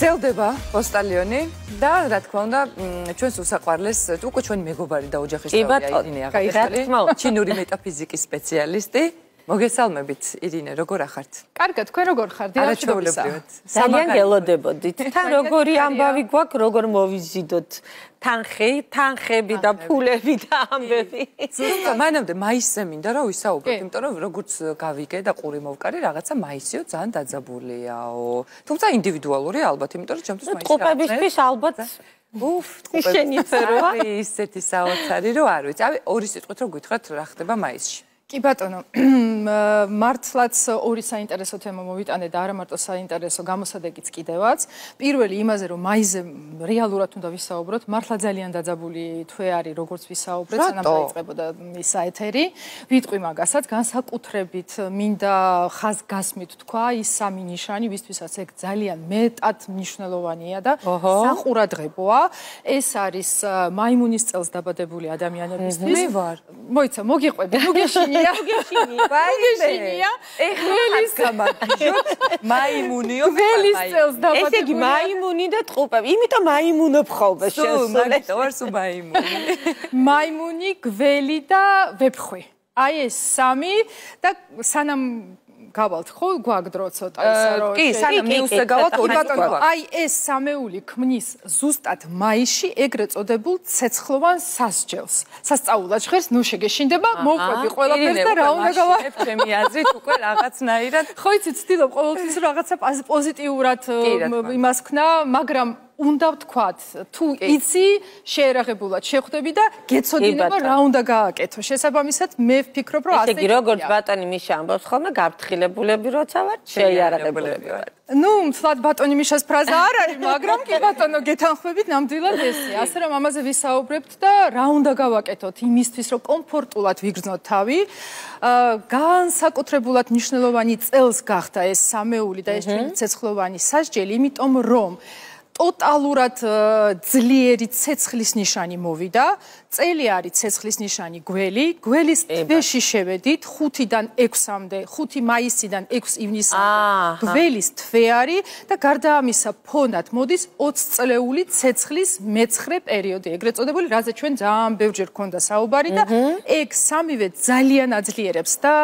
გრძელდება პოსტალიონი და რა თქმა უნდა ჩვენს უსაყვარლეს უკვე ჩვენი მეგობარი და ოჯახის წევრი ირინე აღნიშნული ჩინური მეტაფიზიკის სპეციალისტი მოგესალმებით ირინე როგორ ახართ? კარგად თქვენ როგორ ხართ? არაჩვეულებრივად. ძალიან გელოდებოდით. თან როგორი ამბავი გვაქვს, როგორ მოვიზიდოთ თანხები და ფულები და ამბები. ზუსტად მანამდე მაისზე მინდა რომ ვისაუბროთ, იმიტომ რომ როგორც გავიგე და ყური მოვკარი რაღაცა მაისიო ძალიან დაძაბულიაო. თუმცა ინდივიდუალურია ალბათ, იმიტომ რომ ჩემთვის მაისი ტყუპებისთვის ალბათ შენიფეროა ისეთი საოცარი რომ არ ვიცი. ორი სიტყვით რომ გითხრათ რა ხდება მაისში. კი ბატონო, მართლაც ორი საინტერესო თემა მოვიტანე და არა მარტო საინტერესო გამოსადეგიც კიდევაც. პირველი იმაზე რომ მაისზე რეალურად უნდა ვისაუბროთ, მართლა ძალიან დაძაბული თვე არის როგორც ვისაუბრეთ, სანამ დაიწყებოდა ის ეთერი. ვიტყვი მაგასაც, განსაკუთრებით მინდა ხაზგასმით თქვა ის სამი ნიშანი, ვისთვისაც ეგ ძალიან მეტად მნიშვნელოვანია და საყურადღებოა. ეს არის მაიმუნის წელს დაბადებული ადამიანებისთვის. მე ვარ. მოიცა, მოგიყვები, ნუ გეშინია. გეშინია. ეხლა გამაგიჟოთ მაიმუნიო გველის წელს დაბადებული. ესე იგი მაიმუნი და ტყუპები. იმიტომ მაიმუნობ ხოლმე შესულეთ. ვარ სულ მაიმუნი. მაიმუნი, გველი და ვეფხვი. აი ეს სამი და სანამ გავალთ ხო გვაგდრო ცოტა ისე რომ კი სანამ მიუსე გავალთ ბატონო აი ეს სამეული ქმნის ზუსტად მაისში ეგრეთ წოდებულ ცეცხლოვან სასჯელს სასწაულად ჟღერს ნუ შეგეშინდება მოვყვები ყველაფერს და რა უნდა გავაკეთო ჩემი აზრით უკვე რაღაცნაირად ხო იცი ცდილობ ყოველთვის რაღაცა პოზიტიურად იმას ქნა მაგრამ უნდა ვთქვათ, თუ იცი, შეერაღებულად შეხვდები და გეცოდინება რა უნდა გააკეთო. შესაბამისად, მე ვფიქრობ, რომ ასე იგი როგორც ბატონი მიშა ამბობს ხოლმე, გაფრთხილებულები როცა ვარ, შეიარაღებულები ვარ. ნუ, თლად ბატონი მიშას ფრაზა არ არის, მაგრამ კი ბატონო, გეთანხმებით ნამდვილად ესე. ასე რომ ამაზე ვისაუბრებთ და რა უნდა გავაკეთოთ იმისთვის, რომ კომფორტულად ვიგრძნოთ თავი. განსაკუთრებულად მნიშვნელოვანი წელს გახდა ეს სამეული და ეს ჩვენი ცეცხლოვანი სასჯელი, იმიტომ რომ ტოტალურად ძლიერი ცეცხლის ნიშანი მოვიდა. წელი არის ცეცხლის ნიშანი გველი. გველის თვეში შევედით 5-დან 6-მდე, 5 მაისიდან 6 ივნისამდე. გველის თვე არის და გარდა ამისა ფონად მოდის 20 წლეული ცეცხლის მეცხრე პერიოდი, ეგრეთ წოდებული, რაზე ჩვენ ძალიან ბევრჯერ გქონდა საუბარი და ეგ სამივე ძალიან აძლიერებს და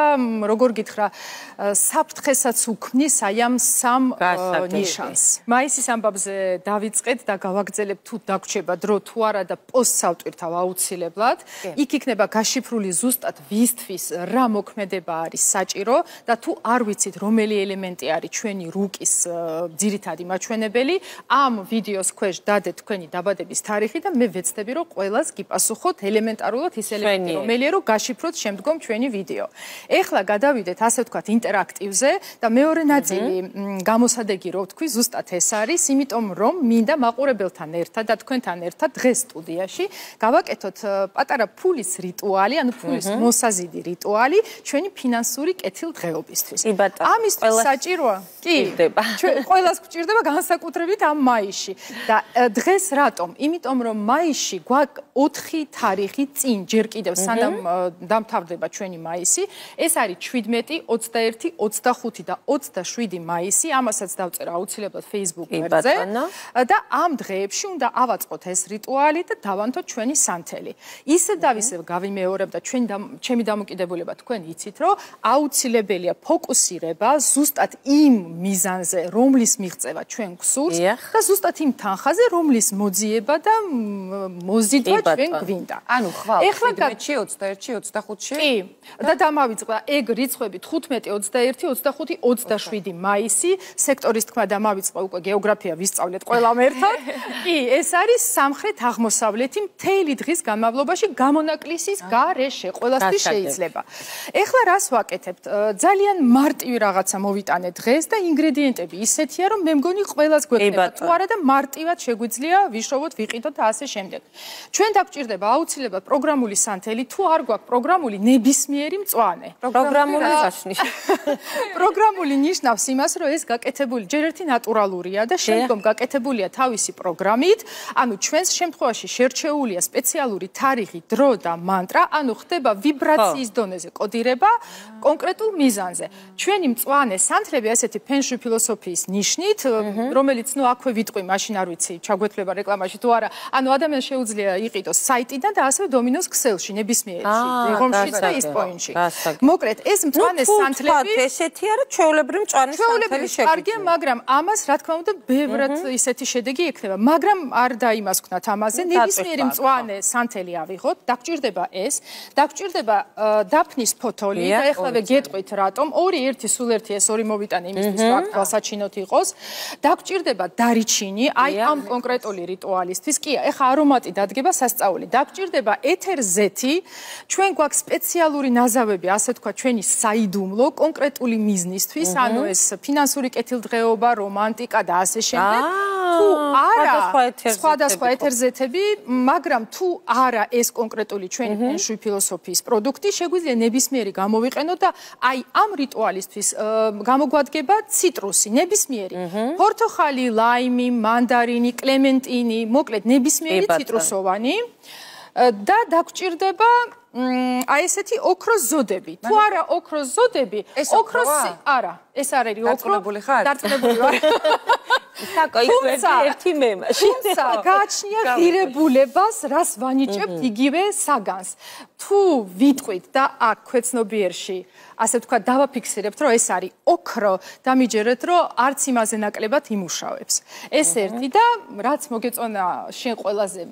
როგორ გითხრა, საფრთხესაც უქმნის აი ამ სამ ნიშანს. მაისის ამბავზე დავიწყეთ და გავაგრძელებ თუ დაგვრჩება დრო თუ არა და პოსტს ავტვირთავ აუცილებლად. იქ იქნება გაშიფრული ზუსტად ვისთვის რა მოქმედება არის საჭირო და თუ არ ვიცით რომელი ელემენტი არის ჩვენი რუკის ძირითადი მაჩვენებელი, ამ ვიდეოს ქვეშ დადეთ თქვენი დაბადების თარიღი და მე ვეცდები რომ ყველას გიპასუხოთ ელემენტარულად ის ელემენტი რომელია რომ გაშიფროთ შემდგომ ჩვენი ვიდეო. ეხლა გადავიდეთ ასე ვთქვათ ინტერაქტივზე და მეორე ნაწილი გამოსადეგი რო ვთქვი ზუსტად ეს არის, იმიტომ რომ მინდა მაყურებელთან ერთად და თქვენთან ერთად დღეს სტუდიაში გავაკეთოთ პატარა ფულის რიტუალი, ანუ ფულის მოსაზიდი რიტუალი ჩვენი ფინანსური კეთილდღეობისთვის. ამისთვის საჭიროა? კი, ყველას გვჭირდება განსაკუთრებით ამ მაისში. და დღეს რატომ? იმიტომ რომ მაისში გვაქვს 4 თარიღი წინ, ჯერ კიდევ სანამ დამთავრდება ჩვენი მაისი, ეს არის 17, 21, 25 და 27 მაისი, ამასაც დავწერა აუცილებლად Facebook-ზე. და ამ დღეებში უნდა ავაწყოთ ეს რიტუალი და დავანთოთ ჩვენი სანთელი. ისევ და ისევ გავიმეორებ და ჩემი დამოკიდებულება თქვენ იცით, რომ აუცილებელია ფოკუსირება ზუსტად იმ მიზანზე, რომლის მიღწევა ჩვენ გვსურს და ზუსტად იმ თანხაზე, რომლის მოძიება და მოზიდვა ჩვენ გვინდა. ანუ ხვალ 17-ში, 21-ში, 25-ში? კი. და დამავიწყდა ეგ რიცხვები 15, 21, 25, 27 მაისი, სექტორის თქმა დამავიწყდა უკვე გეოგრაფია ვისწავლეთ ყველამ ერთად. კი, ეს არის სამხრეთ აღმოსავლეთი მთელი დღის განმავლობაში გამონაკლისის გარეშე, ყველასთვის შეიძლება. ეხლა რას ვაკეთებთ? ძალიან მარტივი რაღაცა მოვიტანე დღეს და ინგრედიენტები ისეთია, რომ მე მგონი ყველას გვექნება. თუ არა და მარტივად შეგვიძლია ვიშოვოთ, ვიყიდოთ და ასე შემდეგ. ჩვენ დაგვჭირდება აუცილებლად პროგრამული სანთელი, თუ არ გვაქვს პროგრამული ნებისმიერი მწვანე. პროგრამული პროგრამული ნიშნავს იმას, რომ ეს გაკეთებული ჯერ ერთი ნატურალურია და შემდგომ გაკეთებული გაკეთებულია თავისი პროგრამით, ანუ ჩვენს შემთხვევაში შერჩეულია სპეციალური თარიღი, დრო და მანტრა, ანუ ხდება ვიბრაციის დონეზე კოდირება კონკრეტულ მიზანზე. ჩვენი მწვანე სანთლები ასეთი ფენშუი ფილოსოფიის ნიშნით, რომელიც აქვე ვიტყვი, მაშინ არ ვიცი, ჩაგვეთლება რეკლამაში თუ არა, ანუ ადამიანს შეუძლია იყიდოს საიტიდან და ასევე დომინოს ქსელში, ნებისმიერში, ღომშიც და ისპოინში. მოკლედ, ეს მწვანე სანთლები ესეთი არა ჩვეულებრივი მწვანე სანთლები შეგვიძლია. კარგია, მაგრამ ამას რა თქმა უნდა ბევრად ისეთი შედეგი ექნება, მაგრამ არ დაიმასქვნათ ამაზე. ნებისმიერი მწვანე სანთელი ავიღოთ, დაგჭირდება ეს, დაგჭირდება დაფნის ფოთოლი და ეხლავე გეტყვით რატომ, ერთი სულ ერთი ეს ორი მოვიტანე იმისთვის, რომ აქ თვალსაჩინოთ იყოს. დაგჭირდება დარიჩინი, აი ამ კონკრეტული რიტუალისთვის. კი, ეხა არომატი დადგება სასწაული. დაგჭირდება ეთერზეთი, ჩვენ გვაქვს სპეციალური ნაზავები, ასე თქვა, ჩვენი საიდუმლო კონკრეტული მიზნისთვის, ანუ ეს ფინანსური კეთილდღეობა, რომანტიკა და ასე შემდეგ. თუ არა, სხვადასხვა ეთერზეთები, მაგრამ თუ არა ეს კონკრეტული ჩვენი ფენშუი ფილოსოფიის პროდუქტი, შეგვიძლია ნებისმიერი გამოვიყენოთ და აი ამ რიტუალისთვის გამოგვადგება ციტრუსი, ნებისმიერი. პორტოხალი, ლაიმი, მანდარინი, კლემენტინი, მოკლედ ნებისმიერი ციტრუსოვანი და დაგჭირდება აი ესეთი ოქროს ზოდები. თუ არა ოქროს ზოდები, ოქროსი არა, ეს არ არის ოქრო. დარწმუნებული ვარ. საკო ის ერთი მე მაშინ. თუმცა გააჩნია ღირებულებას, რას ვანიჭებთ იგივე საგანს. თუ ვიტყვით და აქ ქვეცნობიერში ასე ვთქვა, დავაფიქსირებთ, რომ ეს არის ოქრო და მიჯერეთ, რომ არც იმაზე ნაკლებად იმუშავებს. ეს ერთი და რაც მოგეწონა შენ ყველაზე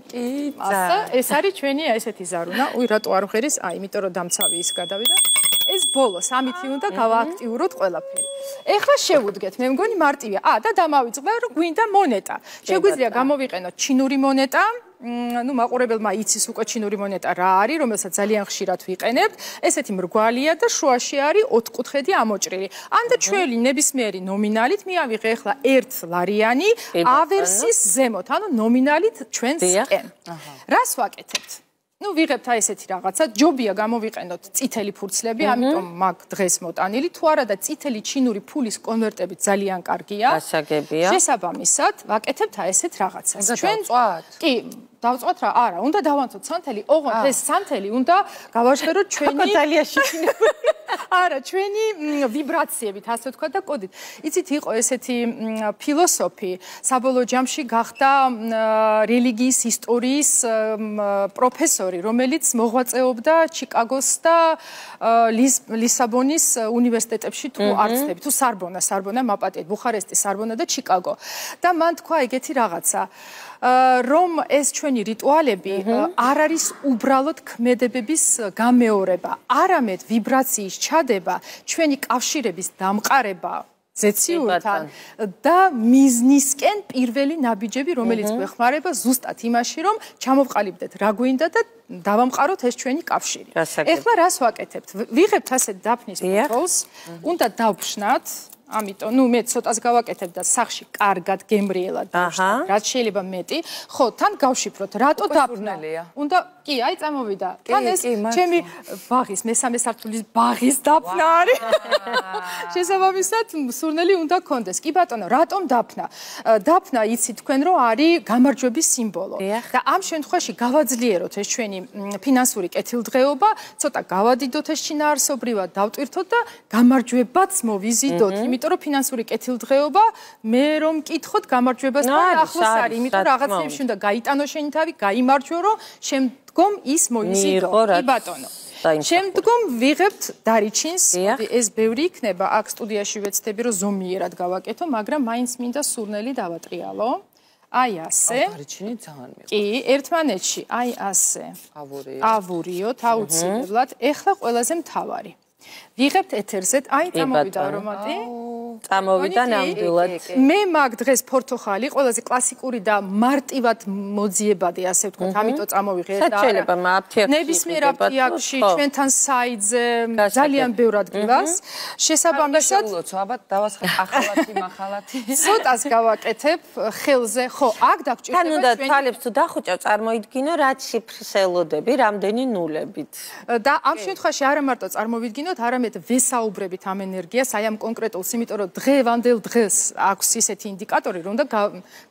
მასა, ეს არის ჩვენი ესეთი ზარუნა. უი, რატო არ ვღერის? აი, იმიტომ რომ დამცავი ის გადავიდა. ეს ბოლოს, ამითი უნდა გავააქტიუროთ ყველაფერი. ეხლა შევუდგეთ, მე მგონი მარტივია. და დამავიწყდა, რომ გვინდა მონეტა. შეგვიძლია გამოვიყენოთ ჩინური მონეტა. ну მაყურებელმა იცის უკვე ჩინური მონეტა რა არის, რომელსაც ძალიან ხშირად ვიყენებთ. ესეთი მრგვალია და შუაში არის ოთხკუთხედი ამოჭრილი. ან და ჩვენი ნებისმიერი ნომინალით მიავიღე ახლა 1 ლარიანი ავერსის ზემოთ, ანუ ნომინალით ჩვენსკენ. რას ვაკეთებთ? ну ვიღებთ აი ესეთი რაღაცა, ჯობია გამოვიყენოთ წითელი ფურცლები, ამიტომ მაგ დღეს მოტანილი, თუ არა და წითელი ჩინური ფულის კონვერტები ძალიან კარგია. გასაგებია. შესაბამისად, ვაკეთებთ აი ესეთ რაღაცას. ჩვენ კი დავწვათ რა, არა, უნდა დავანთოთ სანთელი, ოღონდ ეს სანთელი უნდა გავაჟღეროთ ჩვენი ძალიან შეგინებული. არა, ჩვენი ვიბრაციებით, ასე ვთქვა და კოდით. იცით, იყო ესეთი ფილოსოფი, საბოლოო ჯამში გახდა რელიგიის ისტორიის პროფესორი, რომელიც მოღვაწეობდა ჩიკაგოს და ლისაბონის უნივერსიტეტებში თუ არცდები, თუ სარბონა მაპატიეთ, ბუხარესტი, სარბონა და ჩიკაგო. და მან თქვა ეგეთი რაღაცა, რომ ეს ჩვენი რიტუალები არ არის უბრალოდ ქმედებების გამეორება, არამედ ვიბრაციის ჩადება, ჩვენი კავშირების დამყარება ზეციურთან და მიზნისკენ პირველი ნაბიჯები, რომელიც გვეხმარება ზუსტად იმაში, რომ ჩამოვყალიბდეთ რა გვინდა და დავამყაროთ ეს ჩვენი კავშირი. ეხლა რას ვაკეთებთ? ვიღებთ ასეთ დაფნის ფოტოს, უნდა დავფშნათ. ამიტომ, ну, მე ცოტას გავაკეთებ და სახში კარგად გემრიელად დავშნათ, რაც შეიძლება მეტი. ხო, თან გავშიფროთ, რატო დაფნა? უნდა, კი, აი წამოვიდა. თან ეს ჩემი ბაღის, მესამე სართულის ბაღის დაფნა არის. შესაბამისად, სურნელი უნდა გქონდეს. კი ბატონო, რატომ დაფნა? დაფნა იცით თქვენ, რომ არის გამარჯვების სიმბოლო. და ამ შემთხვევაში გავაძლიეროთ ეს ჩვენი ფინანსური კეთილდღეობა, ცოტა გავადიდოთ ეს შინაარსობრივად, დავტვირთოთ და გამარჯვებაც მოვიზიდოთ. იმიტომ რომ ფინანსური კეთილდღეობა მე რომ მკითხოთ გამარჯვებასთან ახლოს არის, იმიტომ რაღაცებში უნდა გაიტანო შენი თავი, გაიმარჯვო, რომ შემდგომ ის მოიზიდო. კი ბატონო. შემდგომ ვიღებთ დარიჩინს, ეს ბევრი იქნება, აქ სტუდიაში ვეცდები, რომ ზომიერად გავაკეთო, მაგრამ მაინც მინდა სურნელი დავატრიალო. აი ასე. დარიჩინი ძალიან მიყვარს. კი, ერთმანეთში, აი ასე. ავურიოთ, აუცილებლად. ეხლა ყველაზე მთავარი. ვიღებთ ეთერზეთ, აი წამოვიდა არომატი. წამოვიდა ნამდვილად. მე მაგ დღეს პორტოხალი, ყველაზე კლასიკური და მარტივად მოძიებადი, ასე ვთქვათ, ამიტომ წამოვიღე და შეიძლება აფთიაქში. ნებისმიერ აფთიაქში, ჩვენთან საიტზე ძალიან ბევრ ადგილას. შესაბამისად, ალბათ დავასხებ ახალათი, მახალათი. ცოტას გავაკეთებ ხელზე. ხო, აქ დაგჭირდება თან უნდა თვალებს თუ დახუჭავ, წარმოიდგინო რაც შიფრს ელოდები, რამდენი ნულებით. და ამ შემთხვევაში არა მარტო წარმოვიდგინოთ, არამედ ვესაუბრებით ამ ენერგიას, აი ამ კონკრეტულს, იმიტომ რომ რომ დღევანდელ დღეს აქვს ისეთი ინდიკატორი, რომ და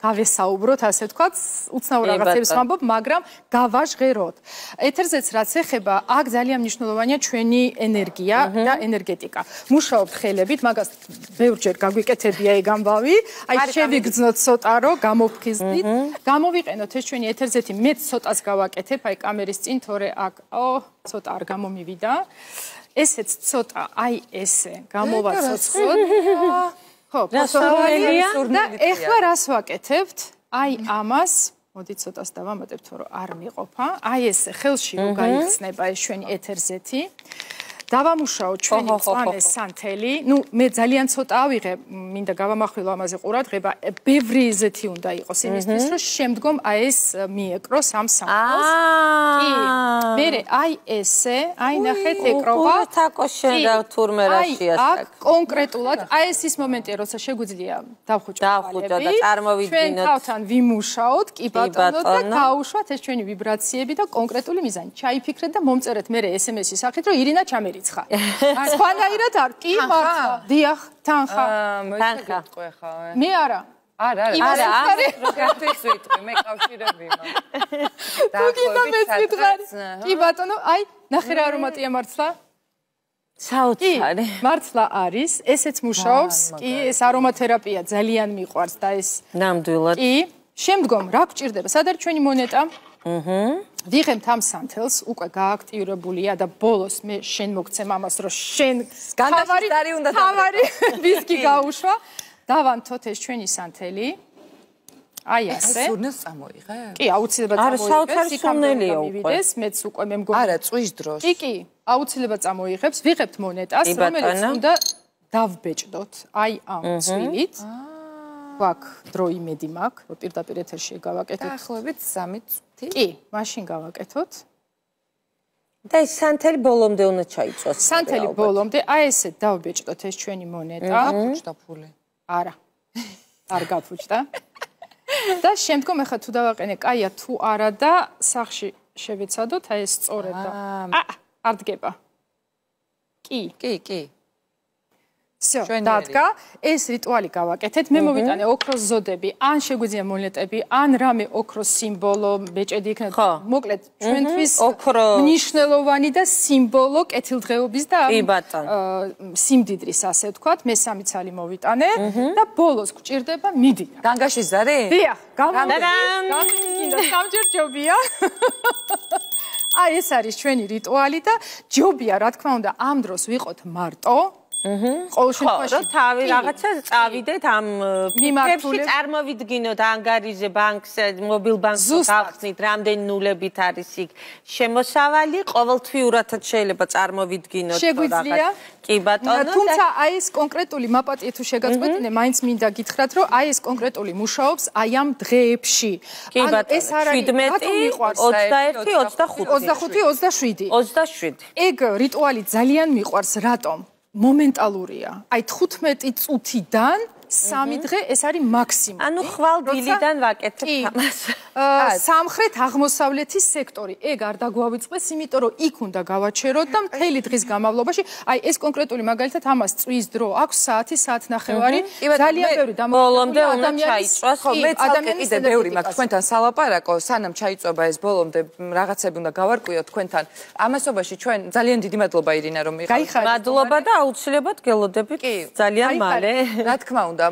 გავესაუბროთ, ასე ვთქვათ, უცნაურ რაღაცებს ვამბობ, მაგრამ გავაჟღეროთ. ეთერზეც რაც ეხება, აქ ძალიან მნიშვნელოვანია ჩვენი ენერგია და ენერგეტიკა. მუშაობთ ხელებით, მაგას ბევრჯერ გაგვიკეთებია ეგ ამბავი. აი შევიგრძნოთ ცოტა რომ გამოვფხიზდით. გამოვიყენოთ ეს ჩვენი ეთერზეთი, მეც ცოტას გავაკეთებ, აი კამერის წინ, თორე აქ, ცოტა არ გამომივიდა. ესეც ცოტა, აი ესე, გამოვაცოცხლოთ. ხო, პოსტოვანია და ეხლა რას ვაკეთებთ? აი ამას, მოდით ცოტას დავამატებ, თორე რომ არ მიყოფა. აი ესე ხელში რო გაიხსნება ეს ჩვენი ეთერზეთი. დავამუშაოთ ჩვენი მწვანე სანთელი. ნუ მე ძალიან ცოტა ავიღე, მინდა გავამახვილო ამაზე ყურადღება. ბევრი ეზეთი უნდა იყოს იმისთვის, რომ შემდგომ აი ეს მიეკროს ამ სანთელს. კი. მერე აი ესე, აი ნახეთ ეკრობა. თაკოშენ და თურმე რაშია აი აქ კონკრეტულად აი ეს ის მომენტია, როცა შეგვიძლია დავხუჭოთ და წარმოვიდგინოთ. ჩვენ თავთან ვიმუშაოთ, კი ბატონო და გაუშვათ ეს ჩვენი ვიბრაციები და კონკრეტული მიზანი. ჩაიფიქრეთ და მომწერეთ მერე SMS-ის სახით, რომ ირინა ჩამერიცხა. სხვანაირად არ კი მართლა დიახ თანხა მე არა არა როგერთვის ვიტყვი მე კავშირები თუ გინდა მეც ვიტყვი კი ბატონო აი ნახე რა არომატია მართლა საოცარი მართლა არის ესეც მუშაობს კი ეს არომათერაპია ძალიან მიყვარს და ეს ნამდვილად კი შემდგომ რა გჭირდება სად არის ჩვენი მონეტა ვიღებთ ამ სანთელს, უკვე გააქტიურებულია და ბოლოს მე შენ მოგცემ ამას, რომ შენ თავარი ვისკი გაუშვა. დავანთოთ ეს ჩვენი სანთელი. აი ასე. სურნელს წამოიღე? კი, აუცილებლად წამოიღე. არა, საოცარი სურნელია უკვე. მეც უკვე მე მგონი. არა, წვის დროს. კი, აუცილებლად წამოიღებს. ვიღებთ მონეტას, რომელიც უნდა დავბეჭდოთ. აი ამ წვილით. ვაკ დრო იმედი მაქვს, რომ პირდაპირ ეთერში გავაკეთოთ. დაახლოებით 3 წუთი. კი, მაშინ გავაკეთოთ. და ეს სანთელი ბოლომდე უნდა ჩაიწვას. სანთელი ბოლომდე, აი ესე დავბეჭდოთ ეს ჩვენი მონეტა. გაფუჭდა ფული. არა. არ გაფუჭდა. და შემდგომ ახლა თუ დავაყენე, კაია თუ არა და სახში შევეცადოთ, აი ეს სწორედ და არ დგება. კი. всё, დადგა. ეს რიტუალი გავაკეთეთ. მე მოვიტანე ოქროს ზოდები, ან შეგვიძლია მონეტები, ან რამე ოქროს სიმბოლო, ბეჭედი იქნება. მოკლედ, ჩვენთვის მნიშვნელოვანი და სიმბოლო კეთილდღეობის და სიმდიდრის, ასე ვთქვათ, მე 3 ცალი მოვიტანე და ბოლოს გვჭირდება მიდი. განგაში ზარი? დიახ, გამოგინდა სამჯერ ჯობია. აი ეს არის ჩვენი რიტუალი და ჯობია, რა თქმა უნდა, ამ დროს ვიყოთ მარტო. ყოველ შემთხვევაში თავი რაღაცა წავიდეთ ამ მიმართულებით წარმოვიდგინოთ ანგარიზე ბანკზე მობილ ბანკზე გავხსნით რამდენი ნულებით არის იქ შემოსავალი ყოველთვიურადაც შეიძლება წარმოვიდგინოთ შეგვიძლია კი ბატონო თუმცა აი ეს კონკრეტული მაპატიე თუ შეგაწყვეტინე მაინც მინდა გითხრათ რომ აი ეს კონკრეტული მუშაობს აი ამ დღეებში ანუ ეს არის 21 25 27 ეგ რიტუალი ძალიან მიყვარს რატომ მომენტალურია. აი 15 წუთიდან 3 დღე ეს არის მაქსიმუმი. ანუ ხვალ დილიდან ვაკეთებ ამას. სამხრეთ აღმოსავლეთის სექტორი. ეგ არ დაგვავიწყდეს, იმიტომ რომ იქ უნდა გავაჩეროთ და მთელი დღის განმავლობაში, აი ეს კონკრეტული მაგალითად ამას წვის დრო აქვს საათი-საათნახევარი. ძალიან ბევრი ბოლომდე უნდა ჩაიწვას. მე კიდე ბევრი მაქვს თქვენთან სალაპარაკო, სანამ ჩაიწვება ეს ბოლომდე რაღაცები უნდა გავარკვიოთ თქვენთან. ამასობაში ჩვენ ძალიან დიდი მადლობა ირინა რომ მიყავთ. მადლობა და აუცილებლად გელოდებით ძალიან მალე. რა თქმა უნდა